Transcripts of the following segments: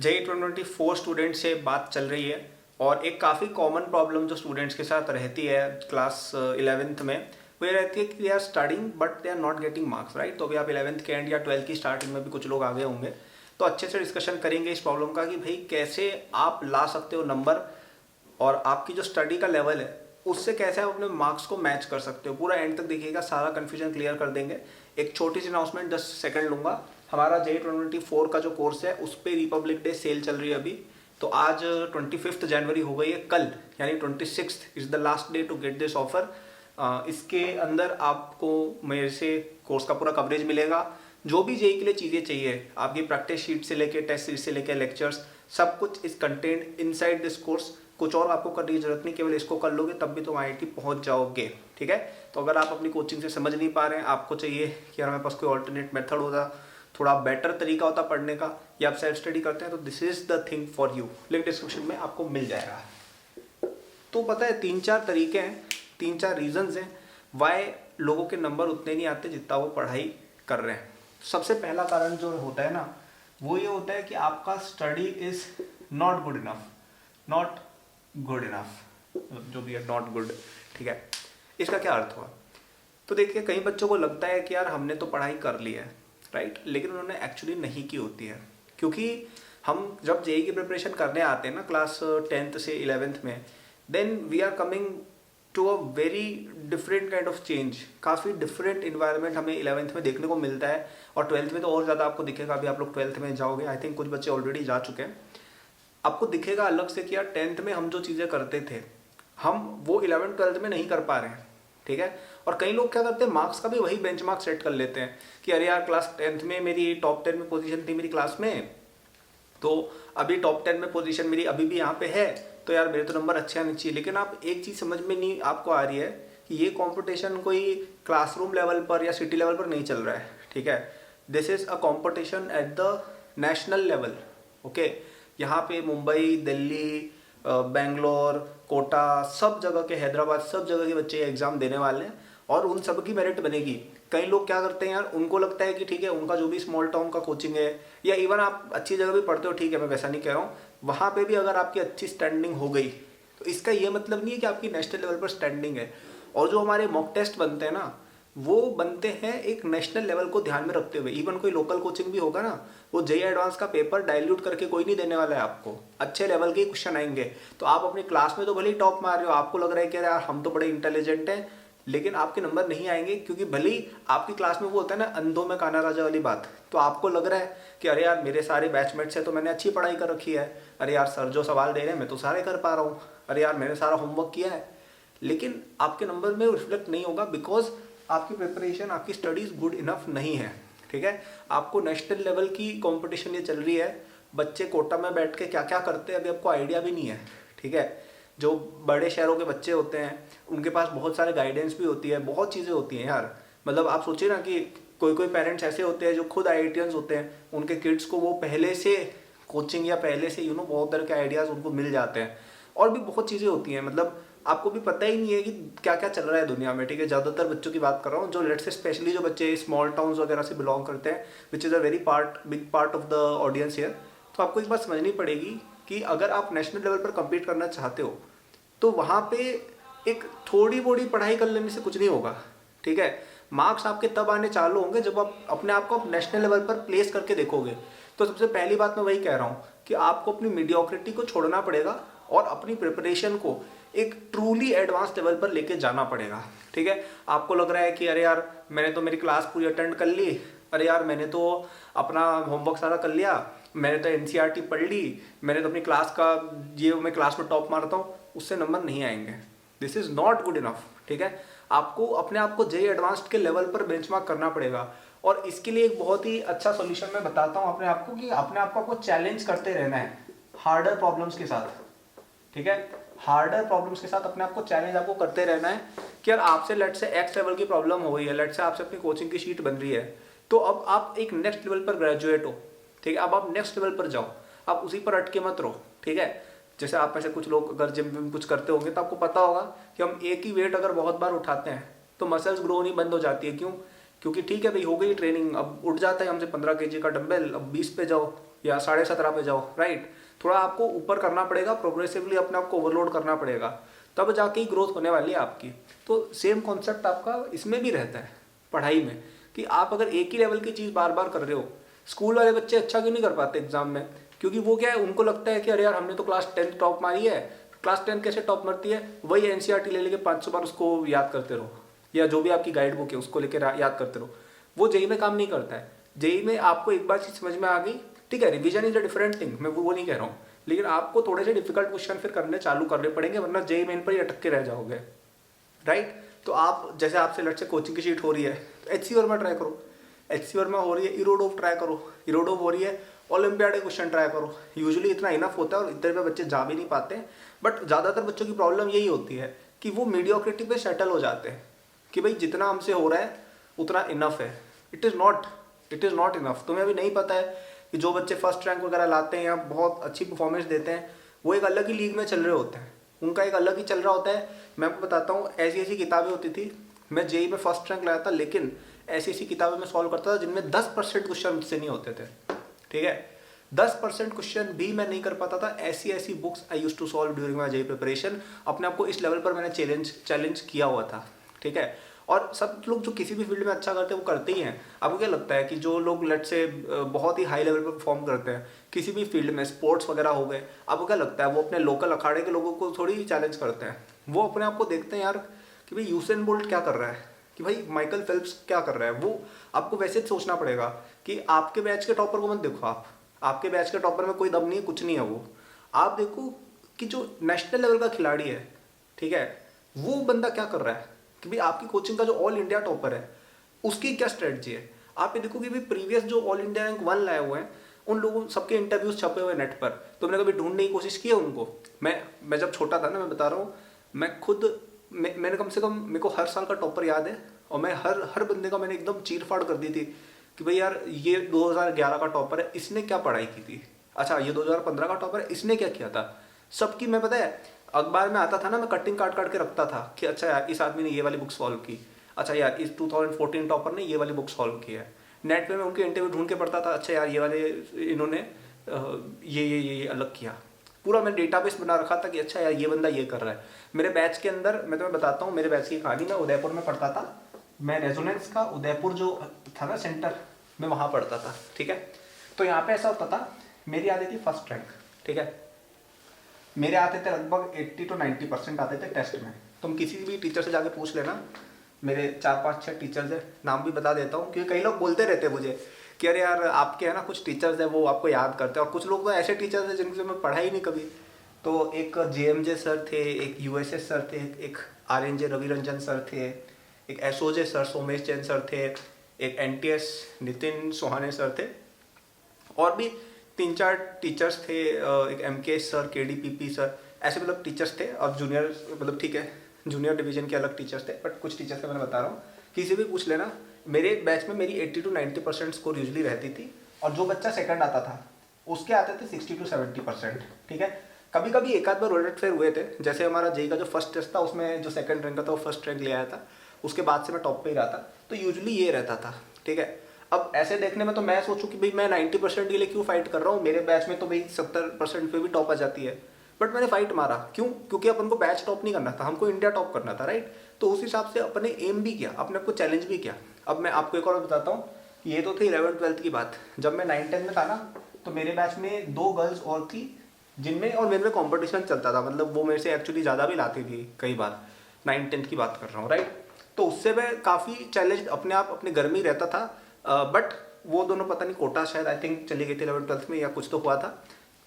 JEE 2024 student से बात चल रही है और एक काफ़ी कॉमन प्रॉब्लम जो स्टूडेंट्स के साथ रहती है क्लास 11th में वो ये रहती है कि they are studying but they are not getting marks, right. तो अभी आप 11th के एंड या 12th की स्टार्टिंग में भी कुछ लोग आगे होंगे, तो अच्छे से डिस्कशन करेंगे इस प्रॉब्लम का कि भाई कैसे आप ला सकते हो नंबर और आपकी जो स्टडी का लेवल है उससे कैसे आप अपने मार्क्स को मैच कर सकते हो। पूरा एंड तक देखिएगा, सारा कन्फ्यूजन क्लियर कर देंगे। एक छोटी सी अनाउंसमेंट 10 सेकंड लूंगा। हमारा JEE 2024 का जो कोर्स है उस पर रिपब्लिक डे सेल चल रही है अभी। तो आज 25 जनवरी हो गई है, कल यानी 26 is the last day to get this offer. इसके अंदर आपको मेरे से कोर्स का पूरा कवरेज मिलेगा। जो भी JEE के लिए चीज़ें चाहिए, आपकी प्रैक्टिस शीट से लेके टेस्ट सीट से लेके लेक्चर्स, सब कुछ इस कंटेंट इनसाइड दिस कोर्स। कुछ और आपको करने की जरूरत नहीं, केवल इसको कर लोगे तब भी तुम IIT पहुंच जाओगे, ठीक है। तो अगर आप अपनी कोचिंग से समझ नहीं पा रहे हैं, आपको चाहिए कि यार मेरे पास कोई ऑल्टरनेट मेथड होता, थोड़ा बेटर तरीका होता पढ़ने का, या आप सेल्फ स्टडी करते हैं, तो this is the thing for you. Link description में आपको मिल जाएगा। तो पता है 3-4 तरीके हैं, 3-4 रीजंस हैं वाई लोगों के नंबर उतने नहीं आते जितना वो पढ़ाई कर रहे हैं। सबसे पहला कारण जो होता है ना, वो ये होता है कि आपका study is not good enough. Not good enough, जो भी है नॉट गुड, ठीक है। इसका क्या अर्थ हुआ? तो देखिए, कई बच्चों को लगता है कि यार हमने तो पढ़ाई कर ली है, राइट, लेकिन उन्होंने एक्चुअली नहीं की होती है। क्योंकि हम जब JEE की प्रिपरेशन करने आते हैं ना क्लास 10th से 11th में, then we are coming to a very different kind of change. काफ़ी डिफरेंट इन्वायरमेंट हमें 11th में देखने को मिलता है, और 12th में तो और ज़्यादा आपको दिखेगा। अभी आप लोग 12th में जाओगे, आई थिंक कुछ बच्चे ऑलरेडी जा चुके हैं। आपको दिखेगा अलग से कि यार 10th में हम जो चीज़ें करते थे हम वो 11th 12th में नहीं कर पा रहे हैं, ठीक है। और कई लोग क्या करते हैं, मार्क्स का भी वही बेंचमार्क सेट कर लेते हैं कि अरे यार क्लास 10th में मेरी टॉप 10 में पोजीशन थी मेरी क्लास में, तो अभी टॉप 10 में पोजीशन मेरी अभी भी यहाँ पे है, तो यार मेरे तो नंबर अच्छे आने चाहिए। लेकिन आप एक चीज़ समझ में नहीं आपको आ रही है कि ये कॉम्पिटिशन कोई क्लासरूम लेवल पर या सिटी लेवल पर नहीं चल रहा है, ठीक है। This is a competition at the national level, okay. यहाँ पे मुंबई, दिल्ली, बेंगलोर, कोटा, सब जगह के, हैदराबाद, सब जगह के बच्चे एग्जाम देने वाले हैं और उन सब की मेरिट बनेगी। कई लोग क्या करते हैं यार, उनको लगता है कि ठीक है उनका जो भी स्मॉल टाउन का कोचिंग है, या इवन आप अच्छी जगह भी पढ़ते हो, ठीक है, मैं वैसा नहीं कह रहा हूँ, वहाँ पे भी अगर आपकी अच्छी स्टैंडिंग हो गई तो इसका ये मतलब नहीं है कि आपकी नेशनल लेवल पर स्टैंडिंग है। और जो हमारे मॉक टेस्ट बनते हैं ना, वो बनते हैं एक नेशनल लेवल को ध्यान में रखते हुए। इवन कोई लोकल कोचिंग भी होगा ना, वो JEE एडवांस का पेपर डाइल्यूट करके कोई नहीं देने वाला है आपको। अच्छे लेवल के क्वेश्चन आएंगे। तो आप अपनी क्लास में तो भले ही टॉप मार रहे हो, आपको लग रहा है कि यार हम तो बड़े इंटेलिजेंट हैं, लेकिन आपके नंबर नहीं आएंगे, क्योंकि भले ही आपकी क्लास में वो होता है ना अंधों में काना राजा वाली बात। तो आपको लग रहा है कि अरे यार मेरे सारे बैचमेट्स हैं तो मैंने अच्छी पढ़ाई कर रखी है, अरे यार सर जो सवाल दे रहे हैं मैं तो सारे कर पा रहा हूँ, अरे यार मैंने सारा होमवर्क किया है। लेकिन आपके नंबर में रिफ्लेक्ट नहीं होगा, बिकॉज आपकी प्रिपरेशन, आपकी स्टडीज गुड इनफ नहीं है, ठीक है। आपको नेशनल लेवल की कंपटीशन ये चल रही है, बच्चे कोटा में बैठ के क्या क्या करते हैं अभी आपको आइडिया भी नहीं है, ठीक है। जो बड़े शहरों के बच्चे होते हैं उनके पास बहुत सारे गाइडेंस भी होती है, बहुत चीज़ें होती हैं यार। मतलब आप सोचिए ना कि कोई कोई पेरेंट्स ऐसे होते हैं जो खुद IITians होते हैं, उनके किड्स को वो पहले से कोचिंग या पहले से बहुत तरह के आइडियाज़ उनको मिल जाते हैं। और भी बहुत चीज़ें होती हैं, मतलब आपको भी पता ही नहीं है कि क्या क्या चल रहा है दुनिया में, ठीक है। ज़्यादातर बच्चों की बात कर रहा हूँ जो लेट्स से स्पेशली जो बच्चे स्मॉल टाउन्स वगैरह से बिलोंग करते हैं, which is a very big part of the audience here. तो आपको एक बात समझनी पड़ेगी कि अगर आप नेशनल लेवल पर कम्पीट करना चाहते हो तो वहाँ पे एक थोड़ी बोड़ी पढ़ाई कर लेने से कुछ नहीं होगा, ठीक है। मार्क्स आपके तब आने चालू होंगे जब आप अपने आप को नेशनल लेवल पर प्लेस करके देखोगे। तो सबसे पहली बात मैं वही कह रहा हूँ कि आपको अपनी मीडियोक्रिटी को छोड़ना पड़ेगा और अपनी प्रिपरेशन को एक ट्रूली एडवांस लेवल पर लेके जाना पड़ेगा, ठीक है। आपको लग रहा है कि अरे यार मैंने तो मेरी क्लास पूरी अटेंड कर ली, अरे यार मैंने तो अपना होमवर्क सारा कर लिया, मैंने तो NCERT पढ़ ली, मैंने तो अपनी क्लास का ये मैं क्लास में टॉप मारता हूँ, उससे नंबर नहीं आएंगे। This is not good enough, ठीक है। आपको अपने आप को JEE एडवांस्ड के लेवल पर बेंचमार्क करना पड़ेगा। और इसके लिए एक बहुत ही अच्छा सॉल्यूशन मैं बताता हूँ अपने आप को, कि अपने आप को आपको चैलेंज करते रहना है हार्डर प्रॉब्लम्स के साथ, ठीक है। हार्डर प्रॉब्लम्स के साथ अपने आप को चैलेंज आपको करते रहना है कि यार आपसे लेट से X लेवल की प्रॉब्लम हो गई है, लेट से आपसे अपनी कोचिंग की शीट बन रही है, तो अब आप एक नेक्स्ट लेवल पर ग्रेजुएट हो, ठीक है। अब आप नेक्स्ट लेवल पर जाओ, आप उसी पर अटके मत रहो, ठीक है। जैसे आप में से कुछ लोग अगर जिम में कुछ करते होंगे तो आपको पता होगा कि हम एक ही वेट अगर बहुत बार उठाते हैं तो मसल्स ग्रो नहीं बंद हो जाती है। क्यों? क्योंकि ठीक है भाई हो गई ट्रेनिंग, अब उठ जाता है हमसे 15 kg का डंबल, अब 20 पे जाओ, या 17.5 पे जाओ, राइट। थोड़ा आपको ऊपर करना पड़ेगा, प्रोग्रेसिवली अपने आप को ओवरलोड करना पड़ेगा, तब जाके ही ग्रोथ होने वाली है आपकी। तो सेम कॉन्सेप्ट आपका इसमें भी रहता है पढ़ाई में, कि आप अगर एक ही लेवल की चीज़ बार बार कर रहे हो, स्कूल वाले बच्चे अच्छा क्यों नहीं कर पाते एग्जाम में, क्योंकि वो क्या है, उनको लगता है कि अरे यार हमने तो क्लास 10 टॉप मारी है, क्लास 10 कैसे टॉप मारती है, वही एनसीईआरटी ले लेके 500 बार उसको याद करते रहो, या जो भी आपकी गाइड बुक है उसको लेकर याद करते रहो। वो जेई में काम नहीं करता है। जेई में आपको एक बार चीज समझ में आ गई, ठीक है, revision is a different thing, मैं वो नहीं कह रहा हूँ, लेकिन आपको थोड़े से डिफिकल्ट क्वेश्चन फिर करने चालू करने पड़ेंगे, वरना जेई मेन पर ही अटक के रह जाओगे, राइट। तो आप जैसे आपसे लट से कोचिंग की शीट हो रही है तो एचसी वर्मा ट्राई करो, एचसी वर्मा हो रही है इरोडोव ट्राई करो, इरोडोव हो रही है ओलंपियाड के क्वेश्चन ट्राई करो। यूजुअली इतना इनफ होता है और इतने पे बच्चे जा भी नहीं पाते, बट ज़्यादातर बच्चों की प्रॉब्लम यही होती है कि वो मीडियोक्रिटी पे सेटल हो जाते हैं कि भाई जितना हमसे हो रहा है उतना इनफ है। It is not enough. तुम्हें अभी नहीं पता है कि जो बच्चे फर्स्ट रैंक वगैरह लाते हैं या बहुत अच्छी परफॉर्मेंस देते हैं, वो एक अलग ही लीग में चल रहे होते हैं, उनका एक अलग ही चल रहा होता है। मैं आपको बताता हूँ, ऐसी ऐसी किताबें होती थी, मैं जेई में फर्स्ट रैंक लाया था, लेकिन ऐसी ऐसी किताबें मैं सॉल्व करता था जिनमें 10% क्वेश्चन मुझसे नहीं होते थे, ठीक है, 10% क्वेश्चन भी मैं नहीं कर पाता था। ऐसी ऐसी books I use to solve during my JEE preparation. अपने आप को इस लेवल पर मैंने चैलेंज किया हुआ था, ठीक है। और सब लोग जो किसी भी फील्ड में अच्छा करते हैं वो करते ही हैं। आपको क्या लगता है कि जो लोग लेट से बहुत ही हाई लेवल पर परफॉर्म करते हैं किसी भी फील्ड में, स्पोर्ट्स वगैरह हो गए, आपको क्या लगता है वो अपने लोकल अखाड़े के लोगों को थोड़ी चैलेंज करते हैं? वो अपने आप को देखते हैं यार कि भाई यूसेन बोल्ट क्या कर रहा है, कि भाई माइकल फेल्प्स क्या कर रहा है। वो आपको वैसे सोचना पड़ेगा कि आपके बैच के टॉपर को मत देखो, आपके बैच के टॉपर में कोई दम नहीं है, कुछ नहीं है। वो आप देखो कि जो नेशनल लेवल का खिलाड़ी है, ठीक है, वो बंदा क्या कर रहा है, कि भाई आपकी कोचिंग का जो ऑल इंडिया टॉपर है उसकी क्या स्ट्रेटजी है। आप ये देखो कि भाई प्रीवियस जो ऑल इंडिया रैंक 1 लाए हुए हैं उन लोगों सबके इंटरव्यूज छपे हुए नेट पर, तुमने कभी ढूंढने की कोशिश की है उनको? मैं जब छोटा था ना, मैं बता रहा हूँ, मैं खुद मैंने कम से कम, मेरे को हर साल का टॉपर याद है, और मैं हर बंदे का मैंने एकदम चीर फाड़ कर दी थी कि भाई यार ये 2011 का टॉपर है, इसने क्या पढ़ाई की थी, अच्छा ये 2015 का टॉपर है, इसने क्या किया था। सबकी, मैं पता है अखबार में आता था ना, मैं कटिंग काट काट के रखता था कि अच्छा यार इस आदमी ने ये वाली बुक सॉल्व की, अच्छा यार इस 2014 टॉपर ने ये वाली बुक सॉल्व की है। नेट पे मैं उनके इंटरव्यू ढूंढ के पढ़ता था, अच्छा यार ये वाले इन्होंने ये अलग किया। पूरा मैंने डेटाबेस बना रखा था कि अच्छा यार ये बंदा ये कर रहा है। मेरे बैच के अंदर, मैं तुम्हें बताता हूँ मेरे बैच की कहानी, मैं उदयपुर में पढ़ता था, मैं रेजोनेंस का उदयपुर जो था ना सेंटर, मैं वहाँ पढ़ता था, ठीक है। तो यहाँ पे ऐसा होता था, मेरी आती थी फर्स्ट रैंक, ठीक है, मेरे आते थे लगभग 80 to 90% आते थे टेस्ट में। तुम किसी भी टीचर से जाके पूछ लेना, मेरे 4-5-6 टीचर्स है, नाम भी बता देता हूँ, क्योंकि कई लोग बोलते रहते हैं मुझे कि अरे यार आपके है ना कुछ टीचर्स है वो आपको याद करते हैं, और कुछ लोग तो ऐसे टीचर्स हैं जिनसे मैं पढ़ा ही नहीं कभी। तो एक JMJ सर थे, एक USS सर थे, एक RNJ रवि रंजन सर थे, एक SOJ sir Somesh Jain sir थे, एक NTS नितिन सोहाने सर थे, और भी 3-4 टीचर्स थे, एक MK सर, KDPP सर, ऐसे मतलब टीचर्स थे। और जूनियर मतलब ठीक है, जूनियर डिवीजन के अलग टीचर्स थे, बट कुछ टीचर्स का मैंने बता रहा हूँ, किसी भी पूछ लेना। मेरे बैच में मेरी 80 to 90% स्कोर यूजली रहती थी, और जो बच्चा सेकंड आता था उसके आते थे 60 to 70%, ठीक है। कभी कभी एक आध बार रोटेट फेयर हुए थे, जैसे हमारा जेई का जो फर्स्ट टेस्ट था उसमें जो सेकंड रैंक का था वो फर्स्ट रैंक ले आया था, उसके बाद से मैं टॉप पे ही रहा था, तो यूजुअली ये रहता था, ठीक है। अब ऐसे देखने में तो मैं सोचूं कि भाई मैं 90% के लिए क्यों फाइट कर रहा हूँ, मेरे बैच में तो भाई 70% पे भी टॉप आ जाती है, बट मैंने फाइट मारा क्यों? क्योंकि अपन को बैच टॉप नहीं करना था, हमको इंडिया टॉप करना था, राइट। तो उस हिसाब से अपने एम भी किया, अपने आपको चैलेंज भी किया। अब मैं आपको एक और बताता हूँ, ये तो थी 11th-12th की बात। जब मैं 9th-10th में था ना, तो मेरे बैच में 2 गर्ल्स और थी जिनमें और मेरे में कॉम्पिटिशन चलता था, मतलब वो मेरे से एक्चुअली ज़्यादा भी लाती थी कई बार, 9th-10th की बात कर रहा हूँ, राइट। तो उससे मैं काफ़ी चैलेंज अपने आप अपने घर में ही रहता था, बट वो दोनों पता नहीं कोटा शायद आई थिंक चली गई थी 11th-12th में, या कुछ तो हुआ था,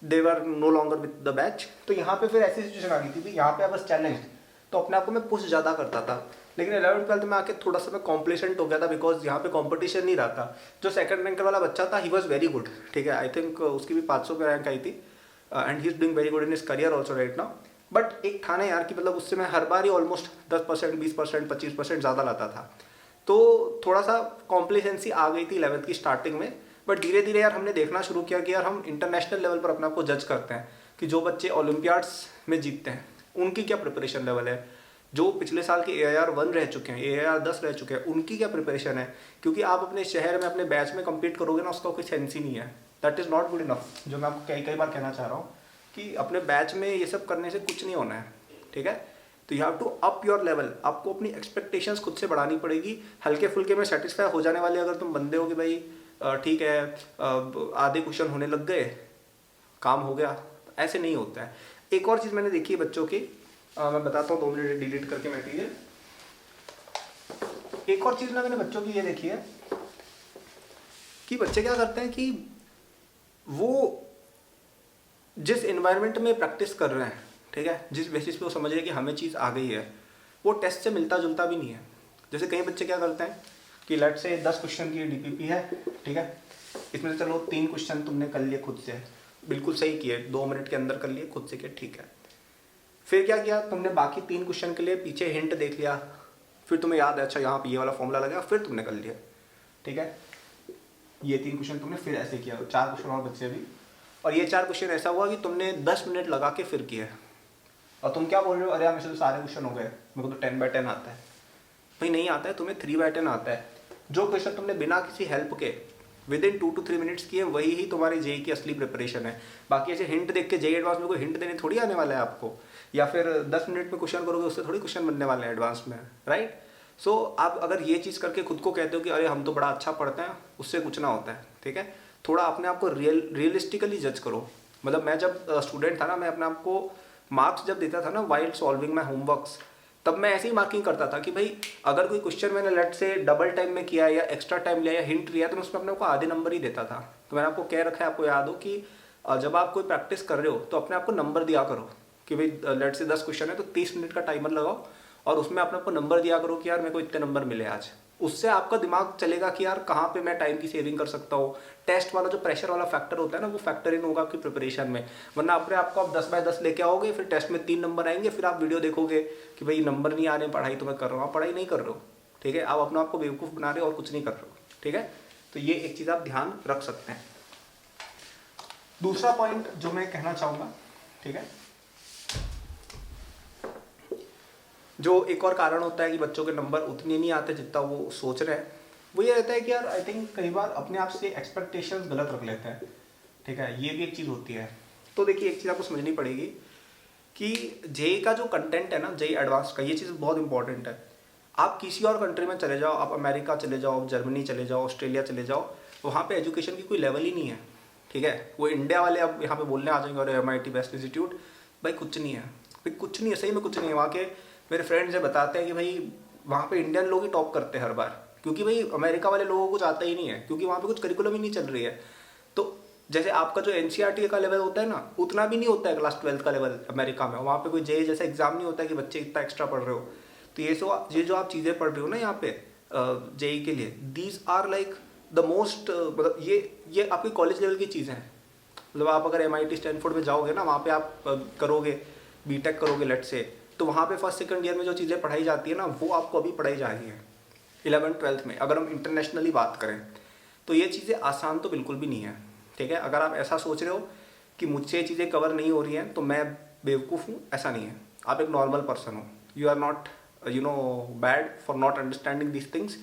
they were no longer with the batch. तो यहाँ पे फिर ऐसी सिचुएशन आ गई थी कि यहाँ पे बस चैलेंज, तो अपने आप को मैं पुश ज़्यादा करता था। लेकिन 11th-12th में आके थोड़ा सा मैं कॉम्प्लेसेंट हो गया था, बिकॉज यहाँ पे कंपटीशन नहीं रहा था। जो सेकंड रैंकर वाला बच्चा था ही वॉज वेरी गुड, ठीक है, आई थिंक उसकी भी 500 पे रैंक आई थी, and he is doing very good in his career also right now. But एक था ना यार कि मतलब उससे मैं हर बार ही ऑलमोस्ट 10%, 20%, 25% ज़्यादा लाता था, तो थोड़ा सा कॉम्प्लेसेंसी आ गई थी 11th की स्टार्टिंग में। बट धीरे धीरे यार हमने देखना शुरू किया कि यार हम इंटरनेशनल लेवल पर अपने आप को जज करते हैं कि जो बच्चे ओलंपियाड्स में जीतते हैं उनकी क्या प्रिपरेशन लेवल है, जो पिछले साल के AIR 1 रह चुके हैं, AIR 10 रह चुके हैं, उनकी क्या प्रिपरेशन है। क्योंकि आप अपने शहर में अपने बैच में कम्पीट करोगे ना, उसका कोई सेंस ही नहीं है। That is not good enough. जो मैं आपको कई कई बार कहना चाह रहा हूँ कि अपने बैच में ये सब करने से कुछ नहीं होना है, ठीक है। तो you have to up your level, आपको अपनी एक्सपेक्टेशंस खुद से बढ़ानी पड़ेगी। हल्के फुल्के में सेटिस्फाई हो जाने वाले अगर तुम बंदे हो कि भाई ठीक है आधे क्वेश्चन होने लग गए, काम हो गया, ऐसे नहीं होता है। एक और चीज़ मैंने देखी है बच्चों की, मैं बताता हूँ 2 मिनट डिलीट करके मटेरियल। एक और चीज़ ना मैंने बच्चों की ये देखी है कि बच्चे क्या करते हैं कि वो जिस एनवायरनमेंट में प्रैक्टिस कर रहे हैं, ठीक है, जिस बेसिस पे वो समझ रहे हैं कि हमें चीज़ आ गई है, वो टेस्ट से मिलता जुलता भी नहीं है। जैसे कई बच्चे क्या करते हैं कि लेट से 10 क्वेश्चन की डीपीपी है, ठीक है, इसमें से चलो 3 क्वेश्चन तुमने कर लिए खुद से, बिल्कुल सही किए, 2 मिनट के अंदर कर लिए, खुद से किए, ठीक है। फिर क्या किया तुमने, बाकी 3 क्वेश्चन के लिए पीछे हिंट देख लिया, फिर तुम्हें याद है अच्छा यहाँ पे ये वाला फॉर्मूला लगा, फिर तुमने कर लिया, ठीक है। ये 3 क्वेश्चन तुमने फिर ऐसे किया, 4 क्वेश्चन और बच्चे भी, और ये 4 क्वेश्चन ऐसा हुआ कि तुमने 10 मिनट लगा के फिर किया, और तुम क्या बोल रहे हो, अरे यार मेरे से तो सारे क्वेश्चन हो गए, मेरे को तो 10/10 आता है। भाई नहीं आता है, तुम्हें 3/10 आता है। जो क्वेश्चन तुमने बिना किसी हेल्प के विद इन 2 to 3 मिनट्स किए, वही ही तुम्हारी जेई की असली प्रिपरेशन है। बाकी ऐसे हिंट देख के जेई एडवांस में कोई हिंट देने थोड़ी आने वाला है आपको, या फिर 10 मिनट में क्वेश्चन करोगे उससे थोड़ी क्वेश्चन बनने वाले हैं एडवांस में, राइट। सो आप अगर ये चीज़ करके खुद को कहते हो कि अरे हम तो बड़ा अच्छा पढ़ते हैं, उससे कुछ ना होता है, ठीक है। थोड़ा अपने आप को रियलिस्टिकली जज करो। मतलब मैं जब स्टूडेंट था ना, मैं अपने आप को मार्क्स जब देता था ना वाइल सॉल्विंग माई होमवर्क्स, तब मैं ऐसे ही मार्किंग करता था कि भाई अगर कोई क्वेश्चन मैंने लेट से डबल टाइम में किया या एक्स्ट्रा टाइम लिया या हिंट लिया, तो मैं उसमें अपने को आधे नंबर ही देता था। तो मैंने आपको कह रखा है, आपको याद हो कि जब आप कोई प्रैक्टिस कर रहे हो तो अपने आप को नंबर दिया करो कि भाई लेट से 10 क्वेश्चन है तो 30 मिनट का टाइमर लगाओ, और उसमें अपने आप को नंबर दिया करो कि यार मेरे को इतने नंबर मिले आज। उससे आपका दिमाग चलेगा कि यार कहाँ पे मैं टाइम की सेविंग कर सकता हूँ। टेस्ट वाला जो प्रेशर वाला फैक्टर होता है ना, वो फैक्टर इन होगा आपकी प्रिपरेशन में। वरना अपने आपको आप 10/10 लेके आओगे, फिर टेस्ट में 3 नंबर आएंगे, फिर आप वीडियो देखोगे कि भाई नंबर नहीं आ रहे, पढ़ाई तो मैं कर रहा हूँ। आप पढ़ाई नहीं कर रहे हो, ठीक है, आप अपने आप को बेवकूफ़ बना रहे हो और कुछ नहीं कर रहे हो, ठीक है। तो ये एक चीज़ आप ध्यान रख सकते हैं। दूसरा पॉइंट जो मैं कहना चाहूँगा, ठीक है, जो एक और कारण होता है कि बच्चों के नंबर उतने नहीं आते जितना वो सोच रहे हैं, वो ये रहता है कि यार आई थिंक कई बार अपने आप से एक्सपेक्टेशंस गलत रख लेते हैं, ठीक है, ये भी एक चीज़ होती है। तो देखिए एक चीज़ आपको समझनी पड़ेगी कि जेई का जो कंटेंट है ना, जेई एडवांस का, ये चीज़ बहुत इंपॉर्टेंट है। आप किसी और कंट्री में चले जाओ, आप अमेरिका चले जाओ, जर्मनी चले जाओ, ऑस्ट्रेलिया चले जाओ, वहाँ पे एजुकेशन की कोई लेवल ही नहीं है, ठीक है। वो इंडिया वाले अब यहाँ पे बोलने आ जाएंगे और MIT बेस्ट इंस्टीट्यूट, भाई कुछ नहीं है, भाई कुछ नहीं है, सही में कुछ नहीं है। वहाँ के मेरे फ्रेंड्स बताते हैं कि भाई वहाँ पे इंडियन लोग ही टॉप करते हैं हर बार, क्योंकि भाई अमेरिका वाले लोगों को कुछ आता ही नहीं है, क्योंकि वहाँ पे कुछ करिकुलम ही नहीं चल रही है। तो जैसे आपका जो NCERT का लेवल होता है ना, उतना भी नहीं होता है क्लास 12 का लेवल अमेरिका में। वहाँ पे कोई जेई जैसा एग्जाम नहीं होता है कि बच्चे इतना एक्स्ट्रा पढ़ रहे हो। तो ये जो आप चीज़ें पढ़ रहे हो ना यहाँ पे जेई के लिए, these are like the most, मतलब ये आपकी कॉलेज लेवल की चीज़ें हैं। मतलब आप अगर MIT स्टैनफोर्ड में जाओगे ना, वहाँ पे आप करोगे, बीटेक करोगे लेट से, तो वहाँ पे फर्स्ट सेकंड ईयर में जो चीज़ें पढ़ाई जाती है ना, वो आपको अभी पढ़ाई जा रही है 11th 12th में। अगर हम इंटरनेशनली बात करें तो ये चीज़ें आसान तो बिल्कुल भी नहीं है, ठीक है। अगर आप ऐसा सोच रहे हो कि मुझसे ये चीज़ें कवर नहीं हो रही हैं तो मैं बेवकूफ़ हूँ, ऐसा नहीं है। आप एक नॉर्मल पर्सन हो, you are not bad for not understanding this things.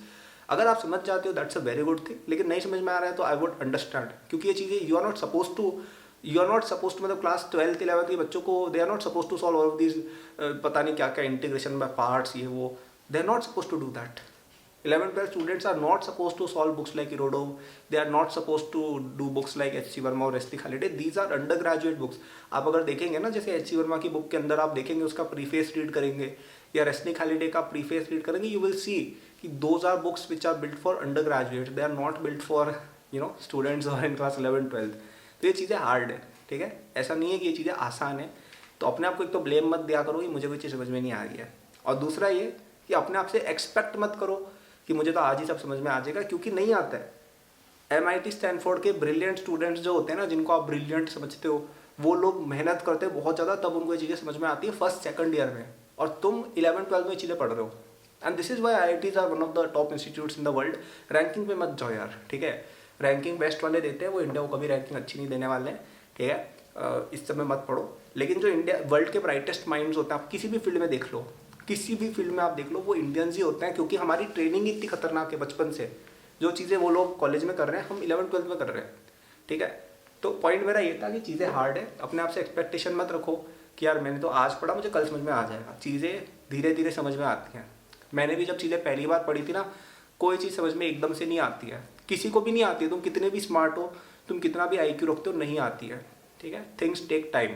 अगर आप समझ जाते हो that's a very good thing, लेकिन नहीं समझ में आ रहा है तो आई वुड अंडरस्टैंड, क्योंकि ये चीज़ें you are not suppose to मतलब क्लास 12th 11th के बच्चों को they are not suppose to solve all of these पता नहीं क्या क्या इंटीग्रेशन बाय पार्ट्स, ये वो, they are not suppose to do that. 11th 12th students are not suppose to solve books like Irodov, they are not suppose to do books like H.C. Verma और S T खालिडे, these are under graduate books. आप अगर देखेंगे ना, जैसे H.C. Verma की book के अंदर आप देखेंगे उसका प्रीफेस रीड करेंगे, या एस.टी. खालिडे का प्रीफेस रीड करेंगे, यू विल सी कि those are books which are built for undergraduate, they are not built for students और इन क्लास 11th 12th। तो ये चीज़ें हार्ड है, ठीक है, ऐसा नहीं है कि ये चीज़ें आसान है। तो अपने आप को एक तो ब्लेम मत दिया करो कि मुझे कोई चीज़ समझ में नहीं आ रही है, और दूसरा ये कि अपने आप से एक्सपेक्ट मत करो कि मुझे तो आज ही सब समझ में आ जाएगा, क्योंकि नहीं आता है। MIT स्टैनफोर्ड के ब्रिलियंट स्टूडेंट्स जो होते हैं ना, जिनको आप ब्रिलियंट समझते हो, वो लोग मेहनत करते हैं बहुत ज़्यादा, तब उनको ये चीज़ें समझ में आती है फर्स्ट सेकंड ईयर में, और तुम 11th 12th में चीज़ें पढ़ रहे हो। And this is why IITs are one of the top institutes in the world. Ranking पे मत जाओ यार, ठीक है, रैंकिंग बेस्ट वाले देते हैं, वो इंडिया को कभी रैंकिंग अच्छी नहीं देने वाले हैं, ठीक है। इस सब में मत पढ़ो। लेकिन जो इंडिया वर्ल्ड के ब्राइटेस्ट माइंड्स होते हैं, आप किसी भी फील्ड में देख लो, किसी भी फील्ड में आप देख लो, वो इंडियंस ही होते हैं, क्योंकि हमारी ट्रेनिंग इतनी खतरनाक है बचपन से। जो चीज़ें वो लोग कॉलेज में कर रहे हैं, हम 11th 12th में कर रहे हैं, ठीक है। तो पॉइंट मेरा ये था कि चीज़ें हार्ड है, अपने आप से एक्सपेक्टेशन मत रखो कि यार मैंने तो आज पढ़ा, मुझे कल समझ में आ जाएगा। चीज़ें धीरे धीरे समझ में आती हैं। मैंने भी जब चीज़ें पहली बार पढ़ी थी ना, कोई चीज़ समझ में एकदम से नहीं आती है, किसी को भी नहीं आती है। तुम कितने भी स्मार्ट हो, तुम कितना भी IQ रखते हो, नहीं आती है, ठीक है। Things take time.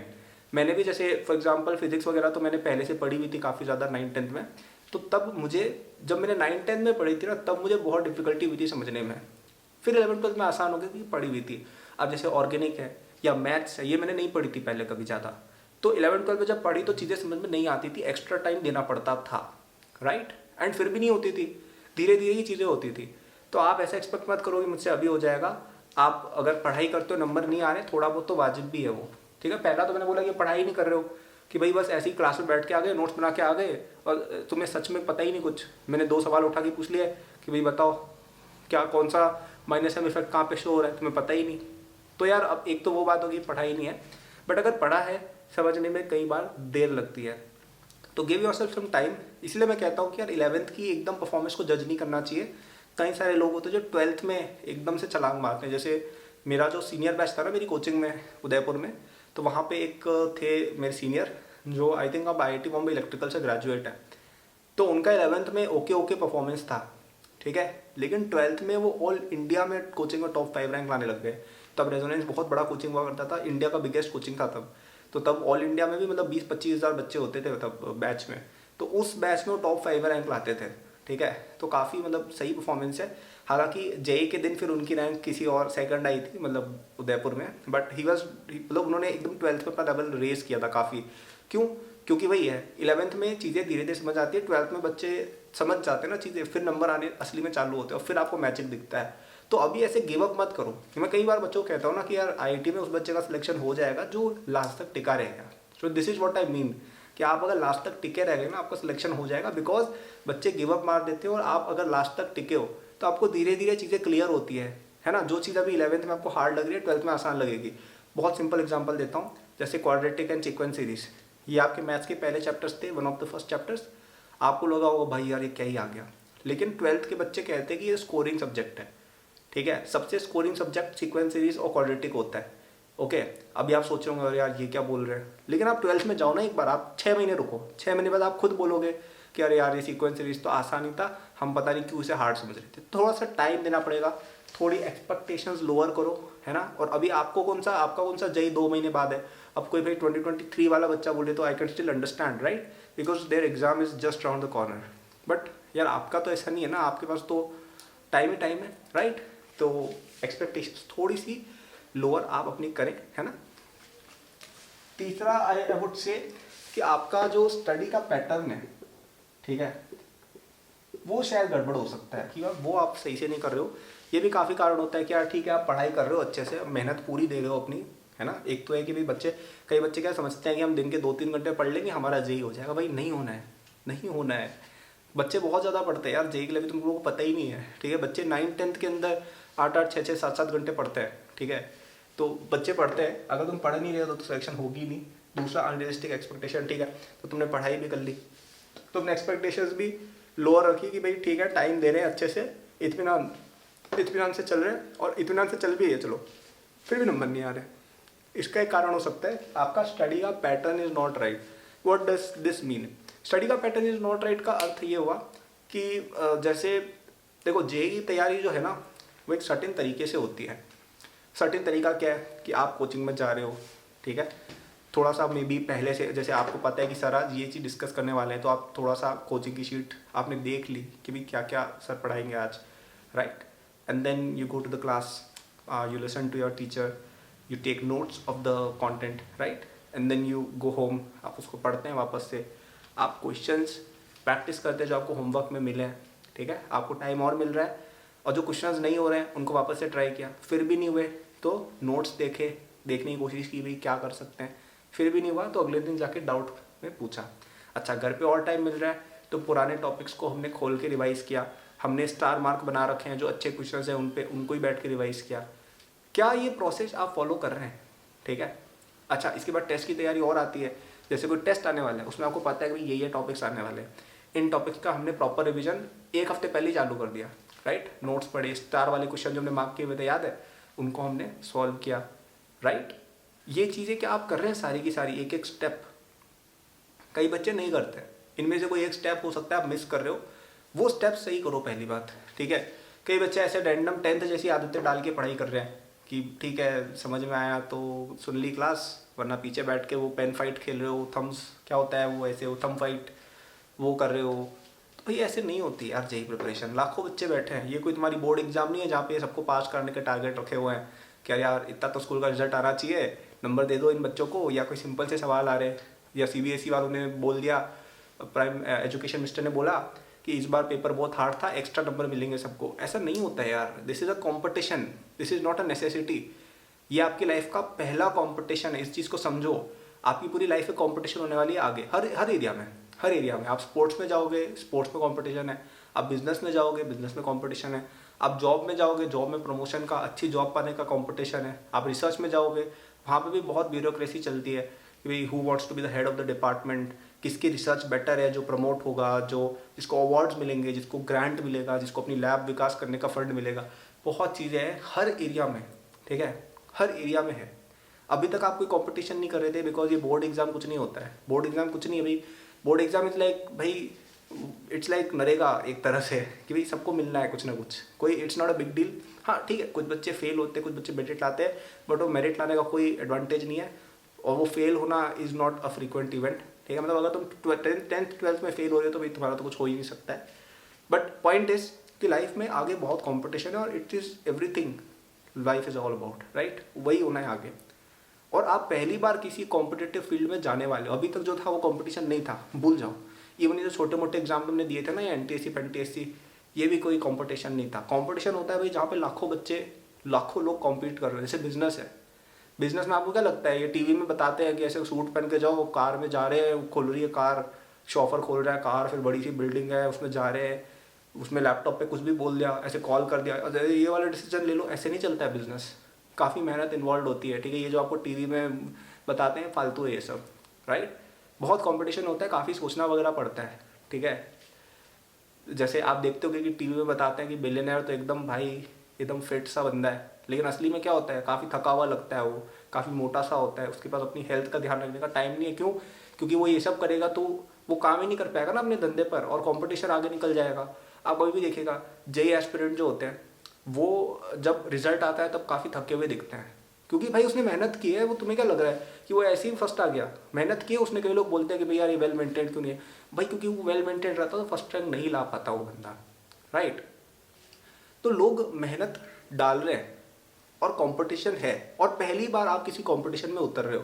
मैंने भी जैसे फॉर एग्जांपल फिजिक्स वगैरह तो मैंने पहले से पढ़ी हुई थी काफ़ी ज़्यादा 9th-10th में, तो तब मुझे, जब मैंने 9th-10th में पढ़ी थी ना, तब मुझे बहुत डिफिकल्टी हुई थी समझने में। फिर 11th-12th में आसान हो गया कि पढ़ी हुई थी। अब जैसे ऑर्गेनिक है या मैथ्स है, ये मैंने नहीं पढ़ी थी पहले कभी ज़्यादा, तो 11th-12th में जब पढ़ी तो चीज़ें समझ में नहीं आती थी, एक्स्ट्रा टाइम देना पड़ता था, राइट। एंड फिर भी नहीं होती थी, धीरे धीरे ही चीज़ें होती थी। तो आप ऐसा एक्सपेक्ट मत करो कि मुझसे अभी हो जाएगा। आप अगर पढ़ाई करते हो, नंबर नहीं आ रहे, थोड़ा बहुत तो वाजिब भी है वो, ठीक है। पहला तो मैंने बोला कि पढ़ाई नहीं कर रहे हो, कि भाई बस ऐसे ही क्लास में बैठ के आ गए, नोट्स बना के आ गए और तुम्हें सच में पता ही नहीं कुछ। मैंने 2 सवाल उठा के पूछ लिया कि भाई बताओ क्या, कौन सा माइनस एम इफेक्ट कहाँ पे शो हो रहा है, तुम्हें पता ही नहीं। तो यार अब एक तो वो बात होगी पढ़ाई नहीं है, बट अगर पढ़ा है, समझने में कई बार देर लगती है, तो गिव योरसेल्फ सम टाइम। इसलिए मैं कहता हूँ कि यार 11th की एकदम परफॉर्मेंस को जज नहीं करना चाहिए। कई सारे लोग होते हैं जो 12th में एकदम से छलांग मारते हैं। जैसे मेरा जो सीनियर बैच था ना मेरी कोचिंग में उदयपुर में, तो वहाँ पे एक थे मेरे सीनियर जो आई थिंक अब IIT बॉम्बे इलेक्ट्रिकल से ग्रेजुएट है। तो उनका 11th में ओके परफॉर्मेंस था, ठीक है, लेकिन 12th में वो ऑल इंडिया में कोचिंग में टॉप 5 रैंक लाने लग गए। तब रेजोनेंस बहुत बड़ा कोचिंग हुआ करता था, इंडिया का बिगेस्ट कोचिंग था तब। तो तब ऑल इंडिया में भी मतलब 20-25 हज़ार बच्चे होते थे तब बैच में, तो उस बैच में वो टॉप 5 रैंक लाते थे, ठीक है। तो काफ़ी मतलब सही परफॉर्मेंस है। हालांकि जेई के दिन फिर उनकी रैंक किसी और सेकंड आई थी, मतलब उदयपुर में, बट ही वाज, मतलब उन्होंने एकदम 12th में अपना लेवल रेस किया था काफ़ी। क्यों? क्योंकि वही है, 11th में चीज़ें धीरे धीरे समझ आती है, 12th में बच्चे समझ जाते हैं ना चीज़ें, फिर नंबर आने असली में चालू होते हैं और फिर आपको मैजिक दिखता है। तो अभी ऐसे गिव अप मत करो। मैं कई बार बच्चों को कहता हूँ ना कि यार IIT में उस बच्चे का सिलेक्शन हो जाएगा जो लास्ट तक टिका रहेगा। So this is what I mean, कि आप अगर लास्ट तक टिके रह गए ना, आपका सिलेक्शन हो जाएगा। बिकॉज बच्चे गिव अप मार देते हो, और आप अगर लास्ट तक टिके हो तो आपको धीरे धीरे चीज़ें क्लियर होती है ना। जो चीज़ अभी 11th में आपको हार्ड लग रही है, 12th में आसान लगेगी। बहुत सिंपल एग्जाम्पल देता हूँ, जैसे क्वाड्रेटिक एंड सीक्वेंस सीरीज, ये आपके मैथ्स के पहले चैप्टर्स थे, one of the first chapters. आपको लगा होगा भाई यार ये क्या ही आ गया, लेकिन 12th के बच्चे कहते हैं कि ये स्कोरिंग सब्जेक्ट है, ठीक है। सबसे स्कोरिंग सब्जेक्ट सीक्वेंस सीरीज और क्वाड्रेटिक होता है, ओके। अभी आप सोच रहे होंगे यार ये क्या बोल रहे हैं, लेकिन आप 12th में जाओ ना एक बार, आप 6 महीने रुको, 6 महीने बाद आप खुद बोलोगे कि अरे यार ये सीक्वेंस सीरीज तो आसान ही था, हम पता नहीं क्यों इसे हार्ड समझ रहे थे। थोड़ा सा टाइम देना पड़ेगा, थोड़ी एक्सपेक्टेशंस लोअर करो, है ना। और अभी आपका कौन सा जेई 2 महीने बाद है। अब कोई भाई 2023 वाला बच्चा बोले तो I can still understand, right, because there exam is just round the corner. But यार आपका तो ऐसा नहीं है ना, आपके पास तो टाइम ही टाइम है, राइट। तो एक्सपेक्टेशंस थोड़ी सी लोअर आप अपनी करें, है ना। तीसरा आई वुड से कि आपका जो स्टडी का पैटर्न है, ठीक है, वो शायद गड़बड़ हो सकता है कि वो आप सही से नहीं कर रहे हो। ये भी काफ़ी कारण होता है कि यार ठीक है आप पढ़ाई कर रहे हो अच्छे से, मेहनत पूरी दे रहे हो अपनी, है ना। एक तो है कि भाई कई बच्चे क्या समझते हैं कि हम दिन के 2-3 घंटे पढ़ लेंगे हमारा जेई हो जाएगा। भाई नहीं होना है, नहीं होना है। बच्चे बहुत ज़्यादा पढ़ते हैं यार जेई के लिए, भी तुम लोगों को पता ही नहीं है, ठीक है। बच्चे 9th-10th के अंदर 8-8, 6-6, 7-7 घंटे पढ़ते हैं, ठीक है। तो बच्चे पढ़ते हैं, अगर तुम पढ़ नहीं रहे हो तो सिलेक्शन होगी नहीं। दूसरा अनरियलिस्टिक एक्सपेक्टेशन, ठीक है, तो तुमने पढ़ाई भी कर ली, तुमने एक्सपेक्टेशंस भी लोअर रखी कि भाई ठीक है टाइम दे रहे हैं अच्छे से, इत्मीनान से चल रहे हैं, और इत्मीनान से चल भी है चलो, फिर भी नंबर नहीं आ रहे। इसका एक कारण हो सकता है आपका स्टडी का pattern is not right. What does this mean? Study का पैटर्न इज नॉट राइट का अर्थ ये हुआ कि जैसे देखो जेई की तैयारी जो है ना, वो एक सर्टेन तरीके से होती है। सर्टेन तरीका क्या है कि आप कोचिंग में जा रहे हो, ठीक है, थोड़ा सा मे बी पहले से, जैसे आपको पता है कि सर आज ये चीज़ डिस्कस करने वाले हैं, तो आप थोड़ा सा कोचिंग की शीट आपने देख ली कि भाई क्या क्या सर पढ़ाएंगे आज, right. And then you go to the class, you listen to your teacher, you take notes of the content, right, and then you go home, आप उसको पढ़ते हैं वापस से, आप क्वेश्चंस प्रैक्टिस करते हैं जो आपको होमवर्क में मिले हैं, ठीक है। आपको टाइम और मिल रहा है, और जो क्वेश्चंस नहीं हो रहे हैं उनको वापस से ट्राई किया, फिर भी नहीं हुए तो नोट्स देखने की कोशिश की भाई क्या कर सकते हैं, फिर भी नहीं हुआ तो अगले दिन जाके डाउट में पूछा। अच्छा घर पे और टाइम मिल रहा है तो पुराने टॉपिक्स को हमने खोल के रिवाइज़ किया, हमने स्टार मार्क बना रखे हैं जो अच्छे क्वेश्चन हैं उनको ही बैठ के रिवाइज़ किया। क्या ये प्रोसेस आप फॉलो कर रहे हैं, ठीक है। अच्छा इसके बाद टेस्ट की तैयारी और आती है, जैसे कोई टेस्ट आने वाला है उसमें आपको पता है कि ये टॉपिक्स आने वाले हैं, इन टॉपिक्स का हमने प्रॉपर रिविजन 1 हफ्ते पहले ही चालू कर दिया, राइट। नोट्स पढ़े, स्टार वाले क्वेश्चन जो हमने मार्क किए हुए थे याद है, उनको हमने सॉल्व किया, राइट। ये चीज़ें क्या आप कर रहे हैं सारी की सारी, एक एक स्टेप। कई बच्चे नहीं करते, इनमें से कोई एक स्टेप हो सकता है आप मिस कर रहे हो, वो स्टेप सही करो पहली बात, ठीक है। कई बच्चे ऐसे रैंडम 10th जैसी आदतें डाल के पढ़ाई कर रहे हैं कि ठीक है समझ में आया तो सुन ली क्लास, वरना पीछे बैठ के वो पेन फाइट खेल रहे हो, थम्स क्या होता है वो, ऐसे वो थम फाइट वो कर रहे हो। तो भाई ऐसे नहीं होती यार जेई प्रिपरेशन। लाखों बच्चे बैठे हैं, ये कोई तुम्हारी बोर्ड एग्जाम नहीं है जहाँ पे सबको पास करने के टारगेट रखे हुए हैं कि यार इतना तो स्कूल का रिजल्ट आना चाहिए, नंबर दे दो इन बच्चों को, या कोई सिंपल से सवाल आ रहे हैं, या सीबीएसई वालों ने बोल दिया, प्राइम एजुकेशन मिनिस्टर ने बोला कि इस बार पेपर बहुत हार्ड था, एक्स्ट्रा नंबर मिलेंगे सबको। ऐसा नहीं होता है यार, this is a competition, this is not a necessity. ये आपकी लाइफ का पहला कॉम्पिटिशन है, इस चीज़ को समझो। आपकी पूरी लाइफ में कॉम्पिटिशन होने वाली है आगे, हर एरिया में, हर एरिया में। आप स्पोर्ट्स में जाओगे, स्पोर्ट्स में कॉम्पिटिशन है। आप बिजनेस में जाओगे, बिजनेस में कॉम्पिटिशन है। आप जॉब में जाओगे, जॉब में प्रमोशन का, अच्छी जॉब पाने का कॉम्पिटिशन है। आप रिसर्च में जाओगे, वहाँ पे भी बहुत ब्यूरोक्रेसी चलती है कि भाई who wants to be the head of the department, किसकी रिसर्च बेटर है, जो प्रमोट होगा, जो जिसको अवार्ड्स मिलेंगे, जिसको ग्रांट मिलेगा, जिसको अपनी लैब विकास करने का फंड मिलेगा। बहुत चीज़ें हैं हर एरिया में, ठीक है, हर एरिया में है। अभी तक आप कोई कंपटीशन नहीं कर रहे थे बिकॉज ये बोर्ड एग्जाम कुछ नहीं होता है। बोर्ड एग्जाम कुछ नहीं है भाई, बोर्ड एग्जाम इज लाइक भाई, इट्स लाइक नरेगा एक तरह से कि भाई सबको मिलना है कुछ ना कुछ, कोई it's not a big deal. हाँ ठीक है, कुछ बच्चे फेल होते हैं, कुछ बच्चे मेरिट लाते हैं, बट वो मेरिट लाने का कोई एडवांटेज नहीं है, और वो फेल होना is not a frequent event, ठीक है। मतलब अगर तुम 10th 12th में फेल हो रहे हो तो भाई तुम्हारा तो कुछ हो ही नहीं सकता है। बट पॉइंट इज कि लाइफ में आगे बहुत कॉम्पिटिशन है, और it is everything life is all about, right. वही होना है आगे। और आप पहली बार किसी कॉम्पिटिटिव फील्ड में जाने वाले हो, अभी तक जो था वो कंपटीशन नहीं था, भूल जाओ। इवन ये जो छोटे मोटे एग्जाम तुमने दिए थे ना, या एनटीएससी पेंटीएससी, ये भी कोई कंपटीशन नहीं था। कंपटीशन होता है भाई जहाँ पे लाखों बच्चे, लाखों लोग कॉम्पीट कर रहे हैं। जैसे बिजनेस है, बिजनेस में आपको क्या लगता है, ये टीवी में बताते हैं कि ऐसे सूट पहन के जाओ, कार में जा रहे हैं, खुल रही है कार, शॉफर खोल रहा है कार, फिर बड़ी सी बिल्डिंग है उसमें जा रहे हैं, उसमें लैपटॉप पे कुछ भी बोल दिया, ऐसे कॉल कर दिया, ये वाला डिसीजन ले लो, ऐसे नहीं चलता है बिजनेस। काफ़ी मेहनत इन्वॉल्व होती है, ठीक है। ये जो आपको टीवी में बताते हैं फालतू है ये सब, राइट। बहुत कंपटीशन होता है, काफ़ी सोचना वगैरह पड़ता है, ठीक है। जैसे आप देखते हो कि टीवी में बताते हैं कि बिलियनर तो एकदम भाई एकदम फिट सा बंदा है, लेकिन असली में क्या होता है, काफ़ी थका हुआ लगता है, वो काफ़ी मोटा सा होता है, उसके पास अपनी हेल्थ का ध्यान रखने का टाइम नहीं है। क्यों? क्योंकि वो ये सब करेगा तो वो काम ही नहीं कर पाएगा ना अपने धंधे पर, और कंपटीशन आगे निकल जाएगा। आप कभी भी देखिएगा जेई एस्पिरेंट जो होते हैं, वो जब रिजल्ट आता है तब काफ़ी थके हुए दिखते हैं, क्योंकि भाई उसने मेहनत की है। वो तुम्हें क्या लग रहा है कि वो ऐसे ही फर्स्ट आ गया? मेहनत की है उसने। कई लोग बोलते हैं कि भाई यार ये वेल मेंटेन क्यों नहीं है, भाई क्योंकि वो वेल मेंटेन रहता तो फर्स्ट रैंक नहीं ला पाता वो बंदा, राइट। तो लोग मेहनत डाल रहे हैं और कंपटीशन है, और पहली बार आप किसी कंपटीशन में उतर रहे हो,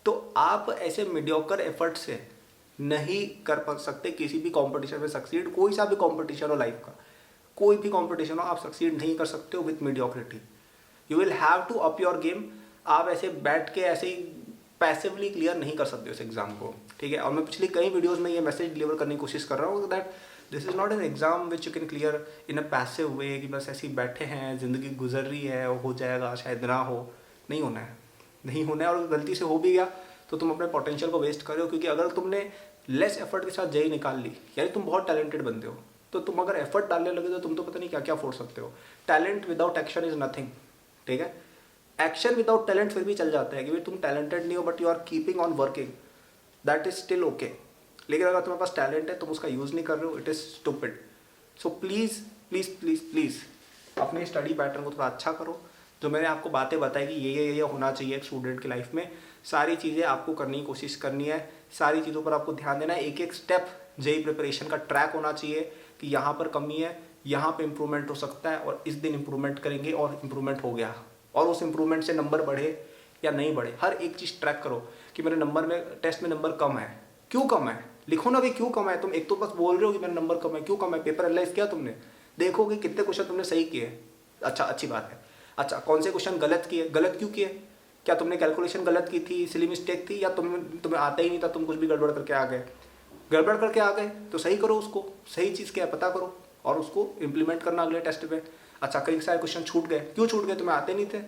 तो आप ऐसे मीडियोकर एफर्ट से नहीं कर सकते किसी भी कंपटीशन में सक्सीड। कोई सा भी कंपटीशन हो लाइफ का, कोई भी कंपटीशन हो, आप सक्सीड नहीं कर सकते हो with mediocrity. You will have to up your game. आप ऐसे बैठ के ऐसे ही पैसिवली क्लियर नहीं कर सकते उस एग्जाम को, ठीक है। और मैं पिछली कई वीडियोस में ये मैसेज डिलीवर करने की कोशिश कर रहा हूँ that this is not an exam which you can clear in a passive वे, कि बस ऐसे ही बैठे हैं, ज़िंदगी गुजर रही है, हो जाएगा, शायद ना हो। नहीं होना है, नहीं होना है। और गलती से हो भी गया तो तुम अपने पोटेंशियल को वेस्ट कर रहे हो, क्योंकि अगर तुमने लेस एफर्ट के साथ जेई निकाल ली, यानी तुम बहुत टैलेंटेड बनते हो, तो तुम अगर एफर्ट डालने लगे तो तुम तो पता नहीं क्या क्या फोड़ सकते हो। Talent without action is nothing, ठीक है। एक्शन विदाउट टैलेंट फिर भी चल जाता है कि भाई तुम टैलेंटेड नहीं हो but you are keeping on working, that is still okay. लेकिन अगर तुम्हारे पास टैलेंट है तुम उसका यूज़ नहीं कर रहे हो, it is stupid. So please please please please अपने स्टडी पैटर्न को थोड़ा अच्छा करो। जो मैंने आपको बातें बताई कि ये होना चाहिए एक स्टूडेंट की लाइफ में, सारी चीज़ें आपको करने की कोशिश करनी है, सारी चीज़ों पर आपको ध्यान देना है। एक एक स्टेप जेई प्रिपरेशन का ट्रैक होना चाहिए कि यहाँ पर कमी है, यहाँ पे इम्प्रूवमेंट हो सकता है, और इस दिन इम्प्रूवमेंट करेंगे और इम्प्रूवमेंट हो गया, और उस इम्प्रूवमेंट से नंबर बढ़े या नहीं बढ़े, हर एक चीज़ ट्रैक करो कि मेरे नंबर में, टेस्ट में नंबर कम है, क्यों कम है, लिखो ना भाई क्यों कम है। तुम एक तो बस बोल रहे हो कि मेरा नंबर कम है, क्यों कम है, पेपर एनालाइज किया तुमने, देखोगे कितने क्वेश्चन तुमने सही किए, अच्छा अच्छी बात है। अच्छा कौन से क्वेश्चन गलत किए, गलत क्यों किए, क्या तुमने कैलकुलेशन गलत की थी, सिली मिस्टेक थी, या तुम्हें आता ही नहीं था, तुम कुछ भी गड़बड़ करके आ गए। गड़बड़ करके आ गए तो सही करो उसको, सही चीज़ क्या है पता करो और उसको इम्प्लीमेंट करना अगले टेस्ट पे। अच्छा कई सारे क्वेश्चन छूट गए, क्यों छूट गए, तुम्हें आते नहीं थे,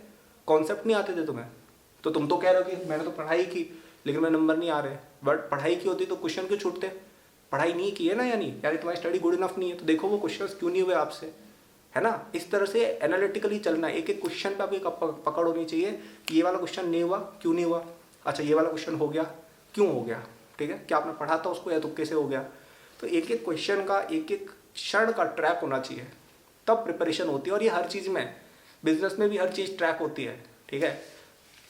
कॉन्सेप्ट नहीं आते थे तुम्हें, तो तुम तो कह रहे हो कि मैंने तो पढ़ाई की लेकिन मेरे नंबर नहीं आ रहे। बट पढ़ाई की होती तो क्वेश्चन क्यों छूटते, पढ़ाई नहीं की है ना, यानी तुम्हारी स्टडी गुड इनफ नहीं है, तो देखो वो क्वेश्चन क्यों नहीं हुए आपसे, है ना। इस तरह से एनालिटिकली चलना है, एक एक क्वेश्चन पे आपकी पकड़ होनी चाहिए कि ये वाला क्वेश्चन नहीं हुआ, क्यों नहीं हुआ, अच्छा ये वाला क्वेश्चन हो गया, क्यों हो गया, ठीक है, क्या आपने पढ़ा था उसको या तुक्के से हो गया। तो एक एक क्वेश्चन का, एक एक क्षण का ट्रैक होना चाहिए, तब प्रिपरेशन होती है। और ये हर चीज़ में, बिजनेस में भी हर चीज़ ट्रैक होती है, ठीक है,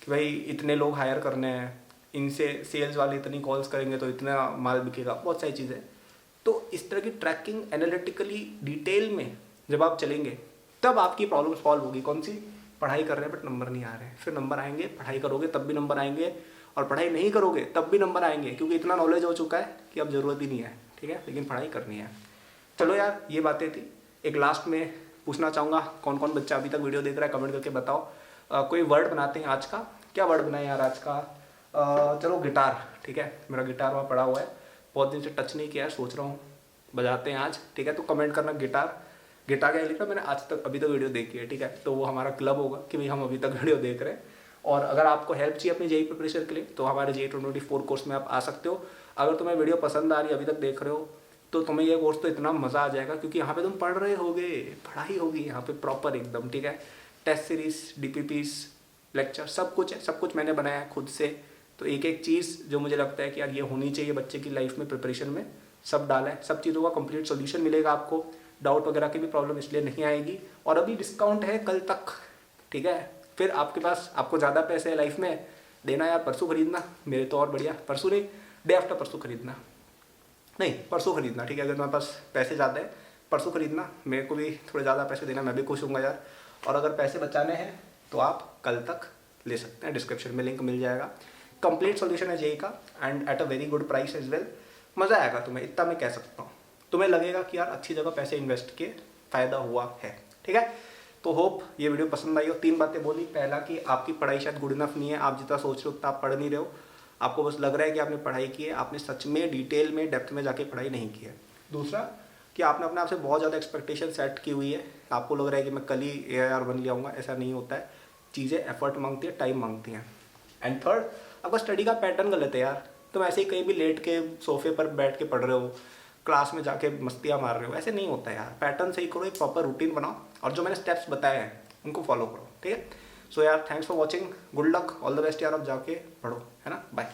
कि भाई इतने लोग हायर करने हैं, इनसे सेल्स वाले इतनी कॉल्स करेंगे तो इतना माल बिकेगा, बहुत सारी चीज़ें। तो इस तरह की ट्रैकिंग एनालिटिकली डिटेल में जब आप चलेंगे तब आपकी प्रॉब्लम सॉल्व होगी। कौन सी, पढ़ाई कर रहे हैं बट नंबर नहीं आ रहे हैं, फिर नंबर आएंगे, पढ़ाई करोगे तब भी नंबर आएंगे, और पढ़ाई नहीं करोगे तब भी नंबर आएंगे, क्योंकि इतना नॉलेज हो चुका है कि अब ज़रूरत ही नहीं है, ठीक है, लेकिन पढ़ाई करनी है। चलो यार, ये बातें थी। एक लास्ट में पूछना चाहूँगा, कौन कौन बच्चा अभी तक वीडियो देख रहा है कमेंट करके बताओ। कोई वर्ड बनाते हैं आज का, क्या वर्ड बनाए यार आज का, चलो गिटार, ठीक है, मेरा गिटार वहाँ पड़ा हुआ है, बहुत दिन से टच नहीं किया है, सोच रहा हूँ बजाते हैं आज, ठीक है। तो कमेंट करना गिटार, गिटार क्या लिखा, मैंने आज तक अभी तक वीडियो देखी है, ठीक है, तो वो हमारा क्लब होगा कि भाई हम अभी तक वीडियो देख रहे हैं। और अगर आपको हेल्प चाहिए अपनी जेईई प्रिपरेशन के लिए तो हमारे जेईई 2024 कोर्स में आप आ सकते हो। अगर तुम्हें वीडियो पसंद आ रही है, अभी तक देख रहे हो, तो तुम्हें ये कोर्स तो इतना मज़ा आ जाएगा, क्योंकि यहाँ पे तुम पढ़ रहे होगे, पढ़ाई होगी यहाँ पे प्रॉपर एकदम, ठीक है। टेस्ट सीरीज, DPPs, लेक्चर, सब कुछ है, सब कुछ मैंने बनाया है खुद से। तो एक एक चीज़ जो मुझे लगता है कि यार ये होनी चाहिए बच्चे की लाइफ में प्रिपरेशन में, सब डाला है, सब चीज़ों का कंप्लीट सोल्यूशन मिलेगा आपको, डाउट वगैरह की भी प्रॉब्लम इसलिए नहीं आएगी। और अभी डिस्काउंट है कल तक, ठीक है। फिर आपके पास, आपको ज़्यादा पैसे है लाइफ में देना यार, परसों खरीदना, मेरे तो और बढ़िया, परसों नहीं, डे आफ्टर परसों खरीदना, नहीं परसों खरीदना, ठीक है। अगर तुम्हारे पास पैसे ज़्यादा है परसों खरीदना, मेरे को भी थोड़े ज़्यादा पैसे देना, मैं भी खुश हूँगा यार। और अगर पैसे बचाने हैं तो आप कल तक ले सकते हैं, डिस्क्रिप्शन में लिंक मिल जाएगा। कंप्लीट सॉल्यूशन है जेईई का, and at a very good price as well. मज़ा आएगा तुम्हें, इतना मैं कह सकता हूँ। तुम्हें लगेगा कि यार अच्छी जगह पैसे इन्वेस्ट किए, फ़ायदा हुआ है, ठीक है। तो होप ये वीडियो पसंद आई हो। 3 बातें बोली, पहला कि आपकी पढ़ाई शायद गुड इनफ नहीं है, आप जितना सोच रहे हो उतना आप पढ़ नहीं रहे हो, आपको बस लग रहा है कि आपने पढ़ाई की है, आपने सच में डिटेल में डेप्थ में जाके पढ़ाई नहीं की है। दूसरा कि आपने अपने आप से बहुत ज़्यादा एक्सपेक्टेशन सेट की हुई है, आपको लग रहा है कि मैं कल ही AIR बन ले आऊँगा, ऐसा नहीं होता है, चीज़ें एफर्ट मांगती है, टाइम मांगती हैं। एंड थर्ड, आपका स्टडी का पैटर्न गलत है यार, तुम ऐसे ही कहीं भी लेट के सोफे पर बैठ के पढ़ रहे हो, क्लास में जाके मस्तियाँ मार रहे हो, ऐसे नहीं होता है यार। पैटर्न सही करो, एक प्रॉपर रूटीन बनाओ, और जो मैंने स्टेप्स बताए हैं उनको फॉलो करो, ठीक है। सो यार, thanks for watching, good luck, all the best यार, अब जाके पढ़ो, है ना, बाय।